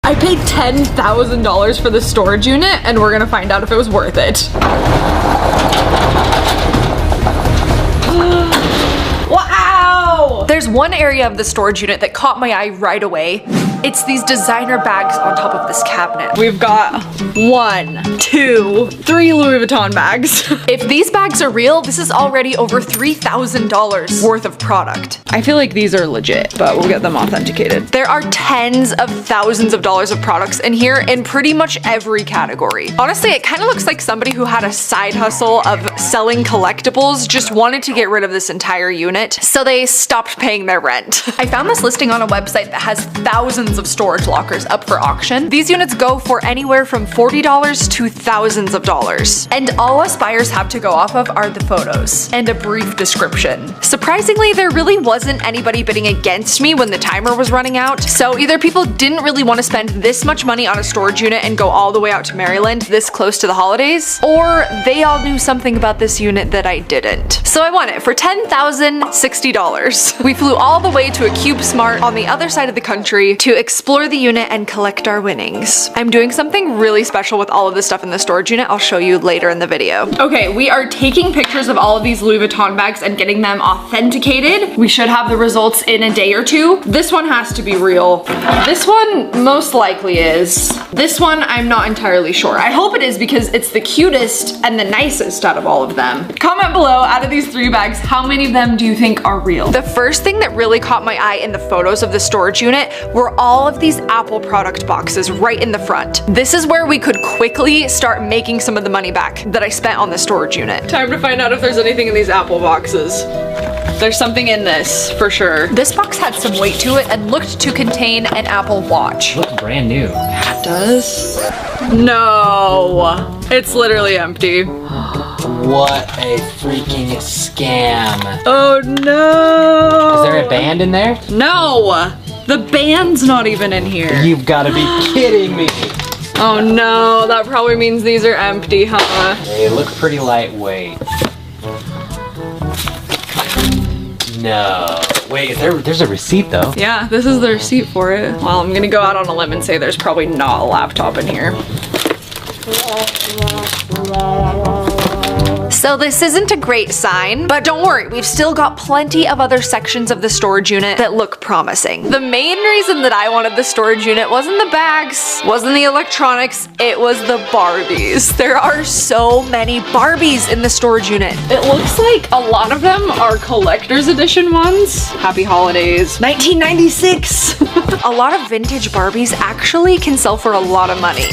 I paid $10,000 for the storage unit, and we're gonna find out if it was worth it. Wow! There's one area of the storage unit that caught my eye right away. It's these designer bags on top of this cabinet. We've got 1, 2, 3 Louis Vuitton bags. If these bags are real, this is already over $3,000 worth of product. I feel like these are legit, but we'll get them authenticated. There are tens of thousands of dollars of products in here in pretty much every category. Honestly, it kind of looks like somebody who had a side hustle of selling collectibles just wanted to get rid of this entire unit, so they stopped paying their rent. I found this listing on a website that has thousands of storage lockers up for auction. These units go for anywhere from $40 to thousands of dollars. And all us buyers have to go off of are the photos and a brief description. Surprisingly, there really wasn't anybody bidding against me when the timer was running out. So either people didn't really want to spend this much money on a storage unit and go all the way out to Maryland this close to the holidays, or they all knew something about this unit that I didn't. So I won it for $10,060. We flew all the way to a CubeSmart on the other side of the country to explore the unit and collect our winnings. I'm doing something really special with all of this stuff in the storage unit. I'll show you later in the video. Okay, we are taking pictures of all of these Louis Vuitton bags and getting them authenticated. We should have the results in a day or two. This one has to be real. This one most likely is. This one I'm not entirely sure. I hope it is because it's the cutest and the nicest out of all of them. Comment below, out of these 3 bags, how many of them do you think are real? The first thing that really caught my eye in the photos of the storage unit were all of these Apple product boxes right in the front. This is where we could quickly start making some of the money back that I spent on the storage unit. Time to find out if there's anything in these Apple boxes. There's something in this, for sure. This box had some weight to it and looked to contain an Apple Watch. It looks brand new. It does? No. It's literally empty. What a freaking scam. Oh no. Is there a band in there? No. The band's not even in here. You've got to be kidding me. Oh no, that probably means these are empty, huh? They look pretty lightweight. No. Wait, there's a receipt though. Yeah, this is the receipt for it. Well, I'm gonna go out on a limb and say there's probably not a laptop in here. So this isn't a great sign, but don't worry, we've still got plenty of other sections of the storage unit that look promising. The main reason that I wanted the storage unit wasn't the bags, wasn't the electronics, it was the Barbies. There are so many Barbies in the storage unit. It looks like a lot of them are collector's edition ones. Happy holidays. 1996. A lot of vintage Barbies actually can sell for a lot of money.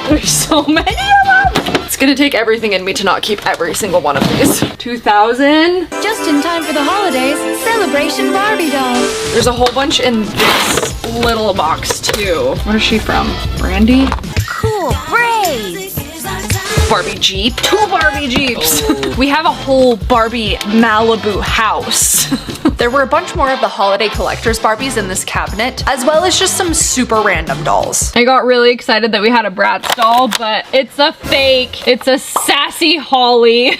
There's so many of them. It's gonna take everything in me to not keep every single one of these. 2000. Just in time for the holidays, Celebration Barbie dolls. There's a whole bunch in this little box too. Where's she from? Brandy? Cool braids. Barbie Jeep. 2 Barbie Jeeps. Oh. We have a whole Barbie Malibu house. There were a bunch more of the holiday collector's Barbies in this cabinet, as well as just some super random dolls. I got really excited that we had a Bratz doll, but it's a fake. It's a sassy Holly.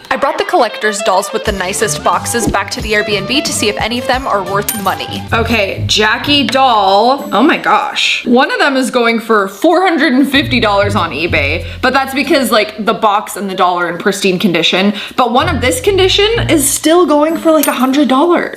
I brought the collector's dolls with the nicest boxes back to the Airbnb to see if any of them are worth money. Okay, Jackie doll. Oh my gosh. One of them is going for $450 on eBay, but that's because like the box and the doll are in pristine condition. But one of this condition is still going for like $100.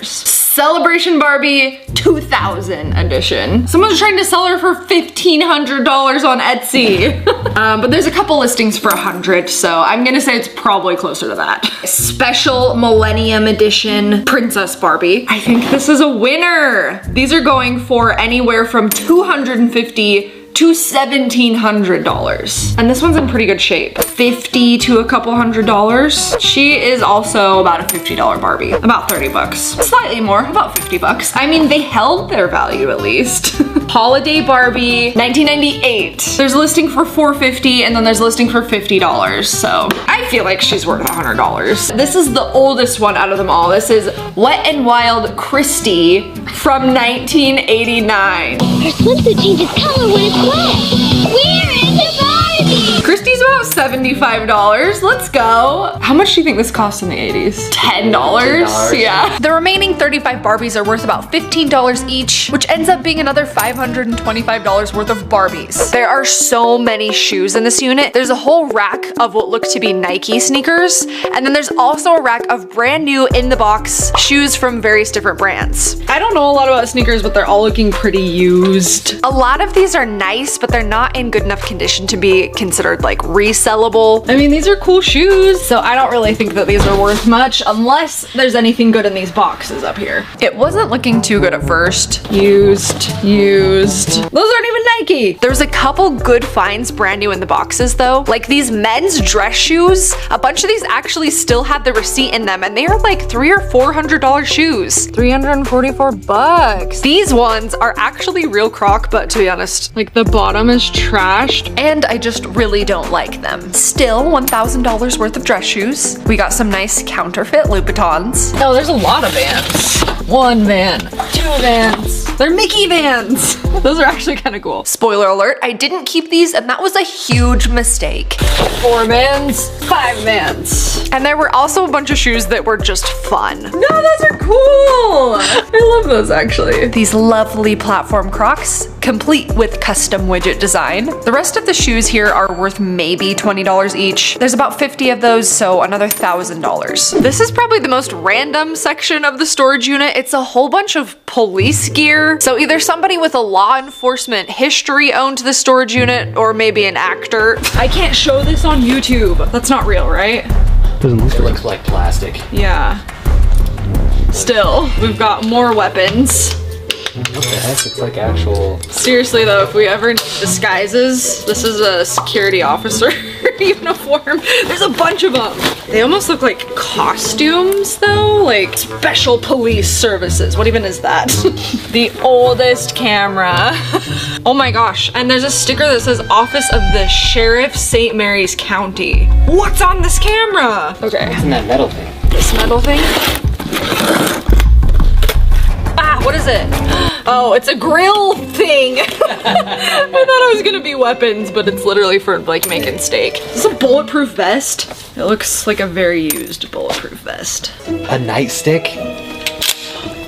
Celebration Barbie 2000 edition. Someone's trying to sell her for $1,500 on Etsy. But there's a couple listings for $100, so I'm gonna say it's probably closer to that. Special Millennium Edition Princess Barbie. I think this is a winner. These are going for anywhere from $250 to $1,700. And this one's in pretty good shape. $50 to a couple $100. She is also about a $50 Barbie. About 30 bucks. Slightly more, about 50 bucks. I mean, they held their value at least. Holiday Barbie, 1998. There's a listing for $450 and then there's a listing for $50. So I feel like she's worth $100. This is the oldest one out of them all. This is Wet n Wild Christie from 1989. Her swimsuit changes color when it's wet. Where is the Barbie? Christie's about $75. Let's go. How much do you think this cost in the 80s? $10? Yeah. The remaining 35 Barbies are worth about $15 each, which ends up being another $525 worth of Barbies. There are so many shoes in this unit. There's a whole rack of what look to be Nike sneakers, and then there's also a rack of brand new in the box shoes from various different brands. I don't know a lot about sneakers, but they're all looking pretty used. A lot of these are nice, but they're not in good enough condition to be considered like resellable. I mean, these are cool shoes, so I don't really think that these are worth much unless there's anything good in these boxes up here. It wasn't looking too good at first. Used. Those aren't even Nike. There's a couple good finds brand new in the boxes though. Like these men's dress shoes, a bunch of these actually still had the receipt in them, and they are like $300 or $400 shoes. 344 bucks. These ones are actually real croc, but to be honest, like the bottom is trashed and I just really don't like them. Still $1,000 worth of dress shoes. We got some nice counterfeit Louboutins. Oh, there's a lot of Vans. 1 van, 2 Vans. They're Mickey Vans. Those are actually kind of cool. Spoiler alert, I didn't keep these and that was a huge mistake. 4 Vans, 5 Vans. And there were also a bunch of shoes that were just fun. No, those are cool. I love those actually. These lovely platform Crocs, complete with custom widget design. The rest of the shoes here are worth maybe $20 each. There's about 50 of those, so another $1,000. This is probably the most random section of the storage unit. It's a whole bunch of police gear. So either somebody with a law enforcement history owned the storage unit, or maybe an actor. I can't show this on YouTube. That's not real, right? Doesn't look. It looks like plastic. Yeah. Still, we've got more weapons. What the heck? It's like actual. Seriously though, if we ever need disguises, this is a security officer uniform. There's a bunch of them. They almost look like costumes though, like special police services. What even is that? The oldest camera. Oh my gosh, and there's a sticker that says Office of the Sheriff St. Mary's County. What's on this camera? Okay. What's in that metal thing? This metal thing? What is it? Oh, it's a grill thing. I thought it was gonna be weapons, but it's literally for like making steak. Is this a bulletproof vest? It looks like a very used bulletproof vest. A nightstick?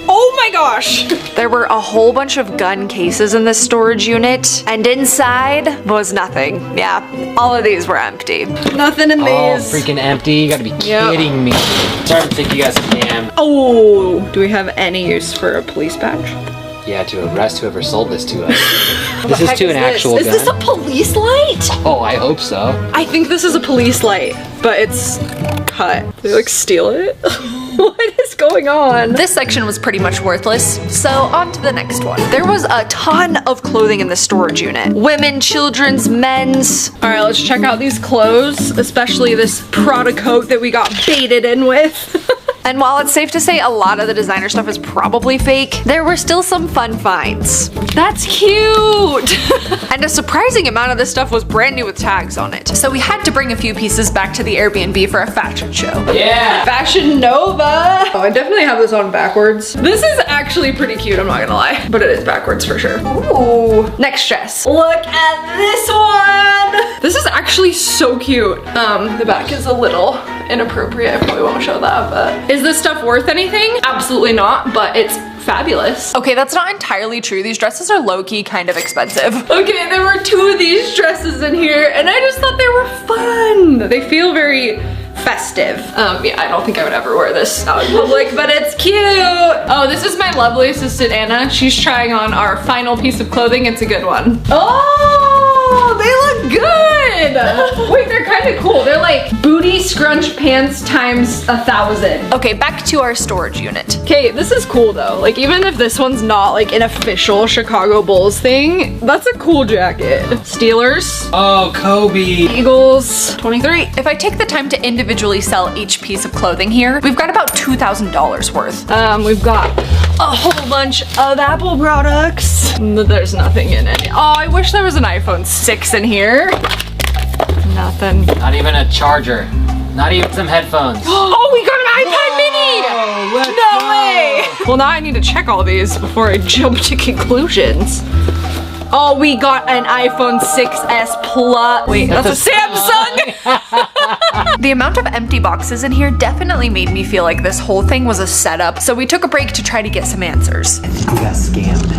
Oh my gosh! There were a whole bunch of gun cases in this storage unit, and inside was nothing. Yeah, all of these were empty. Nothing in Oh, these. freaking empty. You gotta be kidding me. Starting to think you guys are scam. Oh, do we have any use for a police badge? Yeah, to arrest whoever sold this to us. This is to an actual gun. Is this a police light? Oh, I hope so. I think this is a police light, but it's cut. Did they like steal it? What is going on? This section was pretty much worthless, so on to the next one. There was a ton of clothing in the storage unit. Women, children's, men's. All right, let's check out these clothes, especially this Prada coat that we got baited in with. And while it's safe to say a lot of the designer stuff is probably fake, there were still some fun finds. That's cute! And a surprising amount of this stuff was brand new with tags on it. So we had to bring a few pieces back to the Airbnb for a fashion show. Yeah! Fashion Nova! Oh, I definitely have this on backwards. This is actually pretty cute, I'm not gonna lie. But it is backwards for sure. Ooh. Next dress. Look at this one! This is actually so cute. The back is a little inappropriate. I probably won't show that, but is this stuff worth anything? Absolutely not, but it's fabulous. Okay, that's not entirely true. These dresses are low-key kind of expensive. Okay, there were 2 of these dresses in here and I just thought they were fun. They feel very festive. Yeah, I don't think I would ever wear this out in public, but it's cute. Oh, this is my lovely assistant, Anna. She's trying on our final piece of clothing. It's a good one. Oh, they look good. Wait, they're kind of cool. They're like booty scrunch pants times 1,000. Okay, back to our storage unit. Okay, this is cool though. Like even if this one's not like an official Chicago Bulls thing, that's a cool jacket. Steelers. Oh, Kobe. Eagles. 23. If I take the time to individually sell each piece of clothing here, we've got about $2,000 worth. We've got a whole bunch of Apple products. There's nothing in any. Oh, I wish there was an iPhone 6 in here. Nothing. Not even a charger. Not even some headphones. Oh, we got an iPad mini! Let's No go. way! Well, now I need to check all these before I jump to conclusions. Oh, we got an iPhone 6s Plus. Wait, that's a Samsung. The amount of empty boxes in here definitely made me feel like this whole thing was a setup, so we took a break to try to get some answers. We got scammed.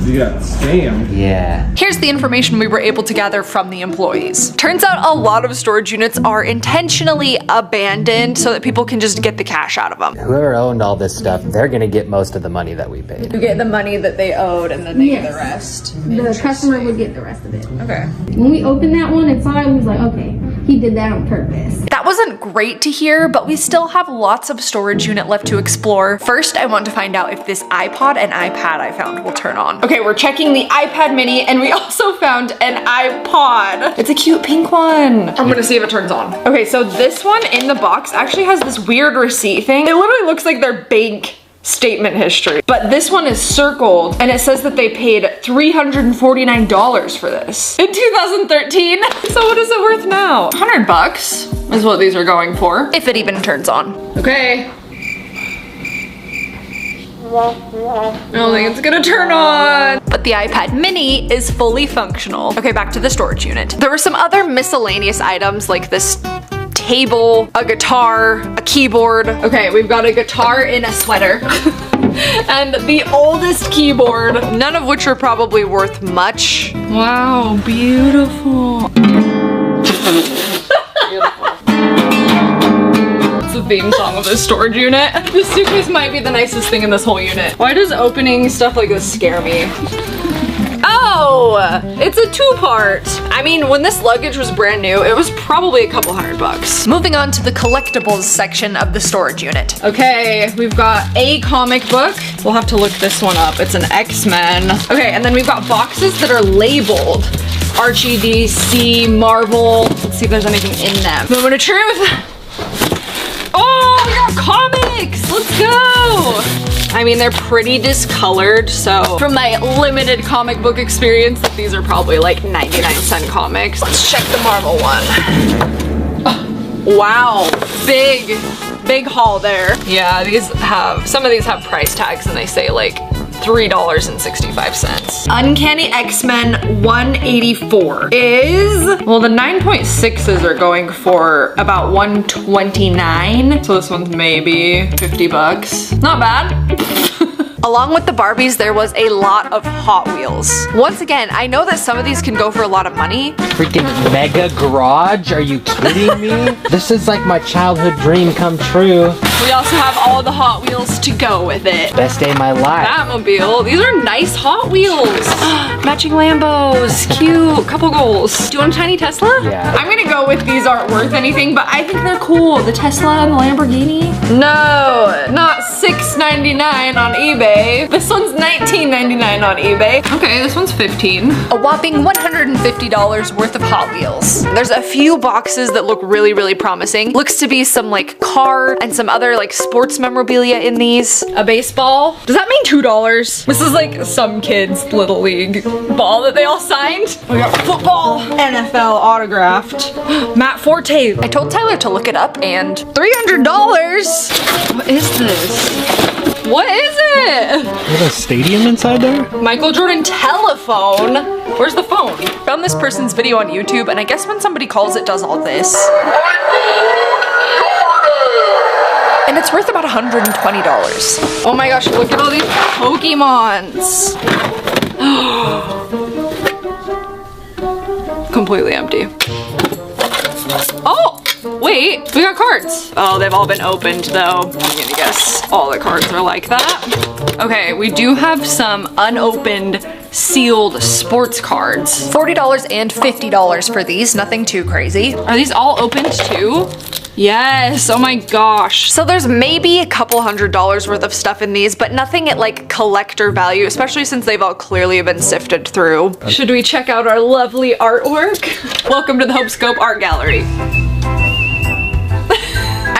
You got scammed? Yeah. Here's the information we were able to gather from the employees. Turns out a lot of storage units are intentionally abandoned so that people can just get the cash out of them. Whoever owned all this stuff, they're gonna get most of the money that we paid. You get the money that they owed and then they get the rest. The customer would get the rest of it. Okay. When we opened that one and saw it, we was like, okay, he did that on purpose. That wasn't great to hear, but we still have lots of storage unit left to explore. First, I want to find out if this iPod and iPad I found will turn on. Okay, we're checking the iPad mini and we also found an iPod. It's a cute pink one. I'm gonna see if it turns on. Okay, so this one in the box actually has this weird receipt thing. It literally looks like their bank statement history. But this one is circled and it says that they paid $349 for this in 2013. So what is it worth now? 100 bucks is what these are going for. If it even turns on. Okay. I don't think it's gonna turn on. But the iPad mini is fully functional. Okay, back to the storage unit. There were some other miscellaneous items like this table, a guitar, a keyboard. Okay, we've got a guitar in a sweater. And the oldest keyboard, none of which are probably worth much. Wow, beautiful. It's the theme song of this storage unit. This suitcase might be the nicest thing in this whole unit. Why does opening stuff like this scare me? Oh, it's a two-part. I mean, when this luggage was brand new, it was probably a couple $100. Moving on to the collectibles section of the storage unit. Okay, we've got a comic book. We'll have to look this one up. It's an X-Men. Okay, and then we've got boxes that are labeled Archie, DC, Marvel. Let's see if there's anything in them. Moment of truth. Oh, we got comics! Let's go! I mean, they're pretty discolored, so from my limited comic book experience, these are probably like 99-cent comics. Let's check the Marvel one. Oh, wow, big haul there. Yeah, some of these have price tags and they say like $3.65. Uncanny X-Men 184 is, well, the 9.6s are going for about $129. So this one's maybe 50 bucks. Not bad. Along with the Barbies, there was a lot of Hot Wheels. Once again, I know that some of these can go for a lot of money. Freaking mega garage? Are you kidding me? This is like my childhood dream come true. We also have all the Hot Wheels to go with it. Best day of my life. Batmobile. These are nice Hot Wheels. Matching Lambos. Cute. Couple goals. Do you want a tiny Tesla? Yeah. I'm gonna go with these aren't worth anything, but I think they're cool. The Tesla and the Lamborghini. No, not $6.99 on eBay. This one's $19.99 on eBay. Okay, this one's $15. A whopping $150 worth of Hot Wheels. There's a few boxes that look really, really promising. Looks to be some like car and some other like sports memorabilia in these. A baseball. Does that mean $2? This is like some kid's little league ball that they all signed. We got football, NFL autographed. Matt Forte. I told Tyler to look it up and $300. What is this? What is it? There's a stadium inside there? Michael Jordan telephone. Where's the phone? Found this person's video on YouTube and I guess when somebody calls it does all this. And it's worth about $120. Oh my gosh, look at all these Pokemons. Completely empty. Oh, wait, we got cards. Oh, they've all been opened though. I'm gonna guess all the cards are like that. Okay, we do have some unopened sealed sports cards. $40 and $50 for these, nothing too crazy. Are these all opened too? Yes, oh my gosh. So there's maybe a couple $100 worth of stuff in these, but nothing at like collector value, especially since they've all clearly been sifted through. Should we check out our lovely artwork? Welcome to the Hope Scope Art Gallery.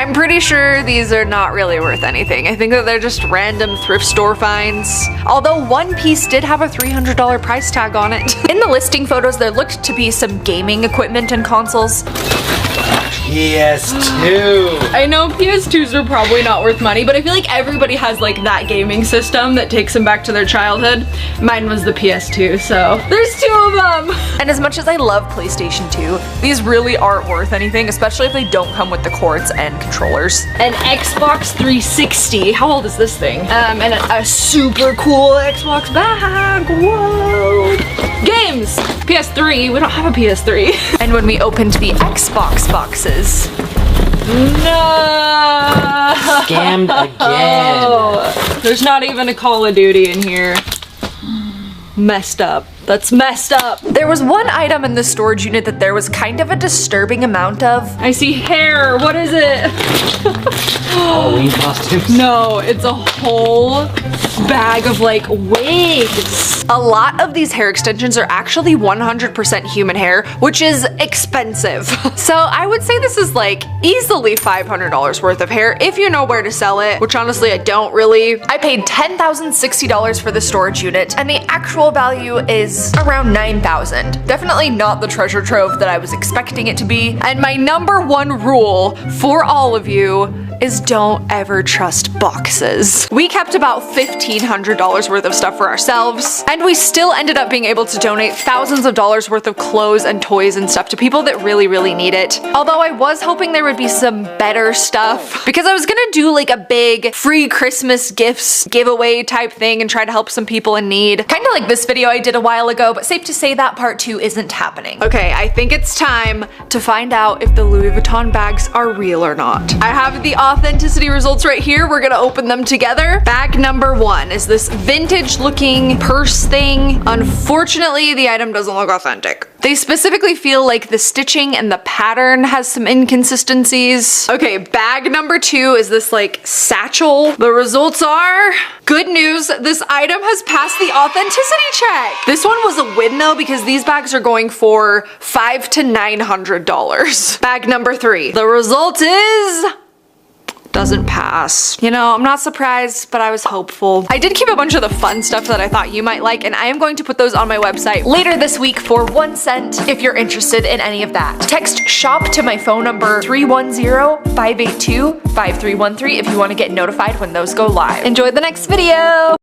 I'm pretty sure these are not really worth anything. I think that they're just random thrift store finds. Although one piece did have a $300 price tag on it. In the listing photos, there looked to be some gaming equipment and consoles. PS2. I know PS2s are probably not worth money, but I feel like everybody has like that gaming system that takes them back to their childhood. Mine was the PS2, so there's 2 of them. And as much as I love PlayStation 2, these really aren't worth anything, especially if they don't come with the cords and controllers. An Xbox 360. How old is this thing? And a super cool Xbox bag. Whoa. Games. PS3. We don't have a PS3. And when we opened the Xbox boxes, no! Scammed again. There's not even a Call of Duty in here. Messed up. That's messed up. There was one item in the storage unit that there was kind of a disturbing amount of. I see hair. What is it? Halloween costumes. No, it's a whole bag of like wigs. A lot of these hair extensions are actually 100% human hair, which is expensive. So I would say this is like easily $500 worth of hair if you know where to sell it, which honestly I don't really. I paid $10,060 for the storage unit, and the actual value is around $9,000. Definitely not the treasure trove that I was expecting it to be. And my number 1 rule for all of you is don't ever trust boxes. We kept about $1,500 worth of stuff for ourselves, and we still ended up being able to donate thousands of dollars worth of clothes and toys and stuff to people that really, really need it. Although I was hoping there would be some better stuff, because I was gonna do like a big free Christmas gifts giveaway type thing and try to help some people in need. Kind of like this video I did a while ago, but safe to say that part 2 isn't happening. Okay, I think it's time to find out if the Louis Vuitton bags are real or not. I have the authenticity results right here. We're gonna open them together. Bag number 1 is this vintage looking purse thing. Unfortunately, the item doesn't look authentic. They specifically feel like the stitching and the pattern has some inconsistencies. Okay, bag number 2 is this like satchel. The results are good news. This item has passed the authenticity check. This one was a win though, because these bags are going for $500 to $900. Bag number 3. The result is doesn't pass. You know, I'm not surprised, but I was hopeful. I did keep a bunch of the fun stuff that I thought you might like, and I am going to put those on my website later this week for 1 cent if you're interested in any of that. Text shop to my phone number 310-582-5313 if you want to get notified when those go live. Enjoy the next video.